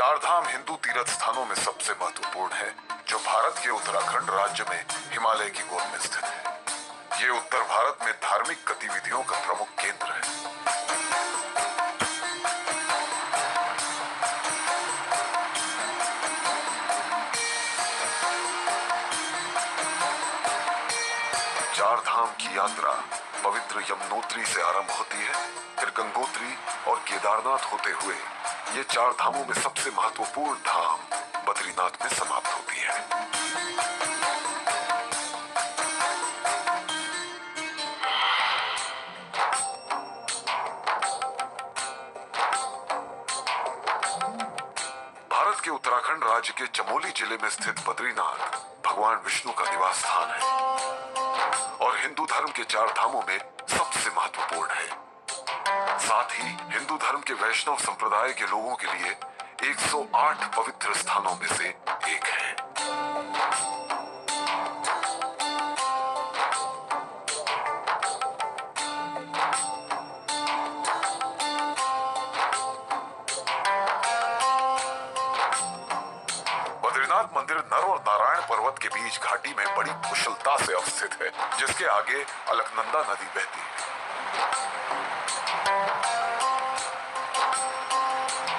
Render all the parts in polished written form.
चारधाम हिंदू तीर्थ स्थानों में सबसे महत्वपूर्ण है, जो भारत के उत्तराखंड राज्य में हिमालय की गोद में स्थित है। ये उत्तर भारत में धार्मिक गतिविधियों का प्रमुख केंद्र है। चारधाम की यात्रा पवित्र यमुनोत्री से आरंभ होती है, फिर गंगोत्री और केदारनाथ होते हुए ये चार धामों में सबसे महत्वपूर्ण धाम बद्रीनाथ में समाप्त होती है। भारत के उत्तराखंड राज्य के चमोली जिले में स्थित बद्रीनाथ भगवान विष्णु का निवास स्थान है और हिंदू धर्म के चार धामों में सबसे महत्वपूर्ण है। साथ ही हिंदू धर्म के वैष्णव संप्रदाय के लोगों के लिए 108 पवित्र स्थानों में से एक है। बद्रीनाथ मंदिर नर और नारायण पर्वत के बीच घाटी में बड़ी कुशलता से अवस्थित है, जिसके आगे अलकनंदा नदी बहती है।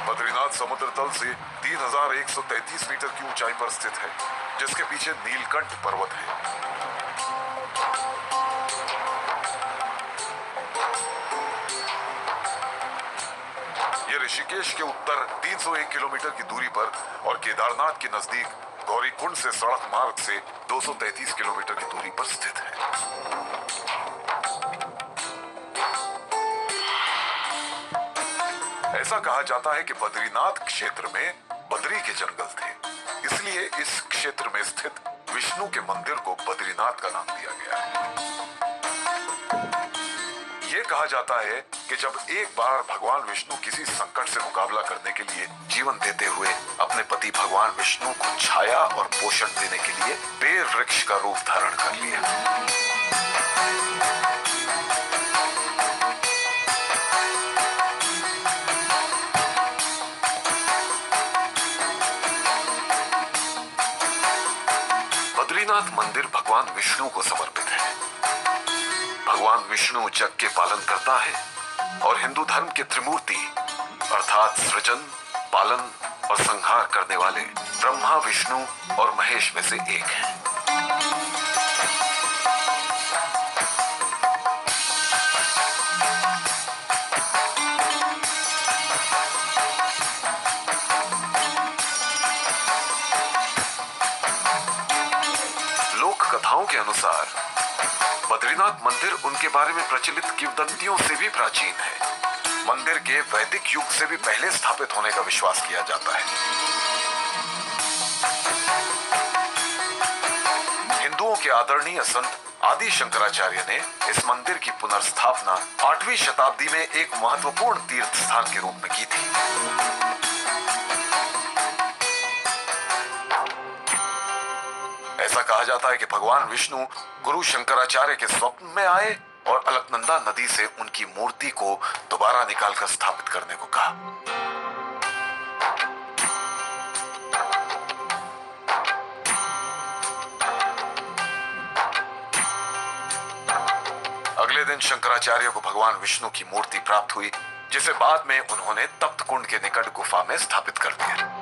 बद्रीनाथ समुद्र तल से 3133 मीटर की ऊंचाई पर स्थित है, जिसके पीछे नीलकंठ पर्वत है। यह ऋषिकेश के उत्तर 301 किलोमीटर की दूरी पर और केदारनाथ के नजदीक गौरीकुंड से सड़क मार्ग से 233 किलोमीटर की दूरी पर स्थित है। ऐसा कहा जाता है कि बद्रीनाथ क्षेत्र में बद्री के जंगल थे, इसलिए इस क्षेत्र में स्थित विष्णु के मंदिर को बद्रीनाथ का नाम दिया गया है। यह कहा जाता है कि जब एक बार भगवान विष्णु किसी संकट से मुकाबला करने के लिए जीवन देते हुए अपने पति भगवान विष्णु को छाया और पोषण देने के लिए बेर वृक्ष का रूप धारण कर लिया। बद्रीनाथ मंदिर भगवान विष्णु को समर्पित है। भगवान विष्णु जग के पालन करता है और हिंदू धर्म के त्रिमूर्ति अर्थात सृजन, पालन और संहार करने वाले ब्रह्मा, विष्णु और महेश में से एक है। लोक कथाओं के अनुसार बद्रीनाथ मंदिर उनके बारे में प्रचलित किंवदंतियों से भी प्राचीन है। मंदिर के वैदिक युग से भी पहले स्थापित होने का विश्वास किया जाता है। हिंदुओं के आदरणीय संत आदि शंकराचार्य ने इस मंदिर की पुनर्स्थापना 8वीं शताब्दी में एक महत्वपूर्ण तीर्थ स्थान के रूप में की थी। ऐसा कहा जाता है कि भगवान विष्णु गुरु शंकराचार्य के स्वप्न में आए और अलकनंदा नदी से उनकी मूर्ति को दोबारा निकालकर स्थापित करने को कहा। अगले दिन शंकराचार्य को भगवान विष्णु की मूर्ति प्राप्त हुई, जिसे बाद में उन्होंने तप्त कुंड के निकट गुफा में स्थापित कर दिया।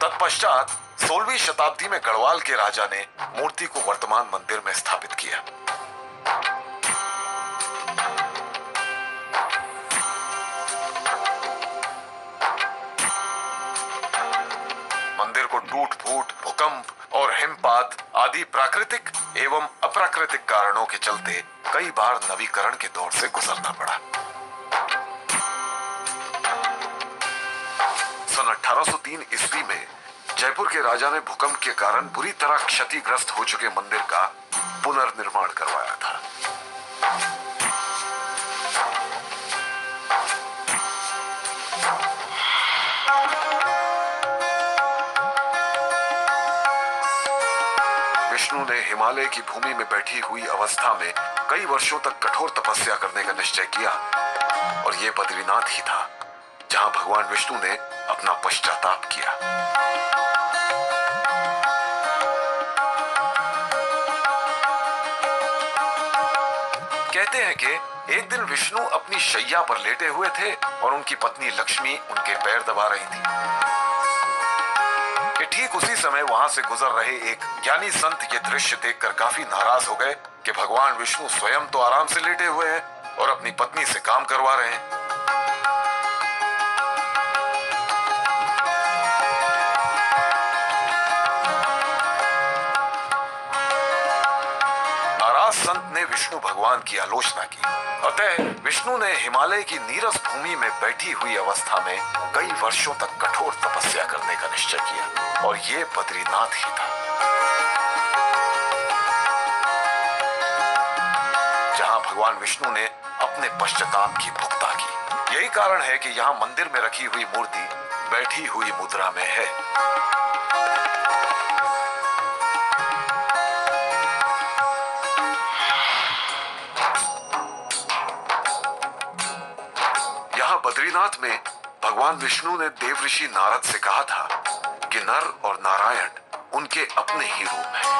तत्पश्चात 16वीं शताब्दी में गढ़वाल के राजा ने मूर्ति को वर्तमान मंदिर में स्थापित किया। मंदिर को टूट-फूट, भूकंप और हिमपात आदि प्राकृतिक एवं अप्राकृतिक कारणों के चलते कई बार नवीकरण के दौर से गुजरना पड़ा। सन 1803 ईस्वी में जयपुर के राजा ने भूकंप के कारण बुरी तरह क्षतिग्रस्त हो चुके मंदिर का पुनर्निर्माण करवाया था। विष्णु ने हिमालय की भूमि में बैठी हुई अवस्था में कई वर्षों तक कठोर तपस्या करने का निश्चय किया और ये बद्रीनाथ ही था जहां भगवान विष्णु ने अपना पश्चाताप किया। कहते हैं कि एक दिन विष्णु अपनी शैया पर लेटे हुए थे और उनकी पत्नी लक्ष्मी उनके पैर दबा रही थी कि ठीक उसी समय वहां से गुजर रहे एक ज्ञानी संत ये दृश्य देखकर काफी नाराज हो गए कि भगवान विष्णु स्वयं तो आराम से लेटे हुए हैं और अपनी पत्नी से काम करवा रहे हैं। संत ने विष्णु भगवान की आलोचना की। अतः विष्णु ने हिमालय की नीरस भूमि में बैठी हुई अवस्था में कई वर्षों तक कठोर तपस्या करने का निश्चय किया और ये बद्रीनाथ ही था जहां भगवान विष्णु ने अपने पश्चाताप की भुगता की। यही कारण है कि यहाँ मंदिर में रखी हुई मूर्ति बैठी हुई मुद्रा में है। बद्रीनाथ में भगवान विष्णु ने देव ऋषि नारद से कहा था कि नर और नारायण उनके अपने ही रूप हैं।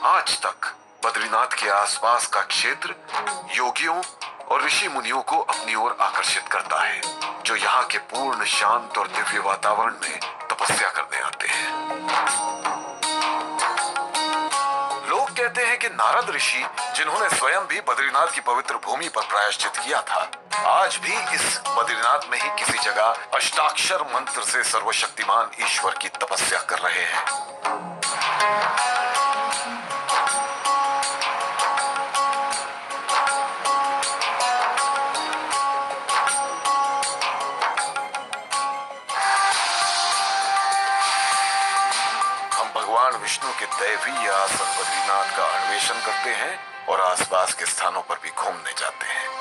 आज तक बद्रीनाथ के आसपास का क्षेत्र योगियों और ऋषि मुनियों को अपनी ओर आकर्षित करता है, जो यहाँ के पूर्ण शांत और दिव्य वातावरण में तपस्या करने आते हैं। कहते हैं कि नारद ऋषि, जिन्होंने स्वयं भी बद्रीनाथ की पवित्र भूमि पर प्रायश्चित किया था, आज भी इस बद्रीनाथ में ही किसी जगह अष्टाक्षर मंत्र से सर्वशक्तिमान ईश्वर की तपस्या कर रहे हैं। भगवान विष्णु के दैवीय आसन बद्रीनाथ का अन्वेषण करते हैं और आसपास के स्थानों पर भी घूमने जाते हैं।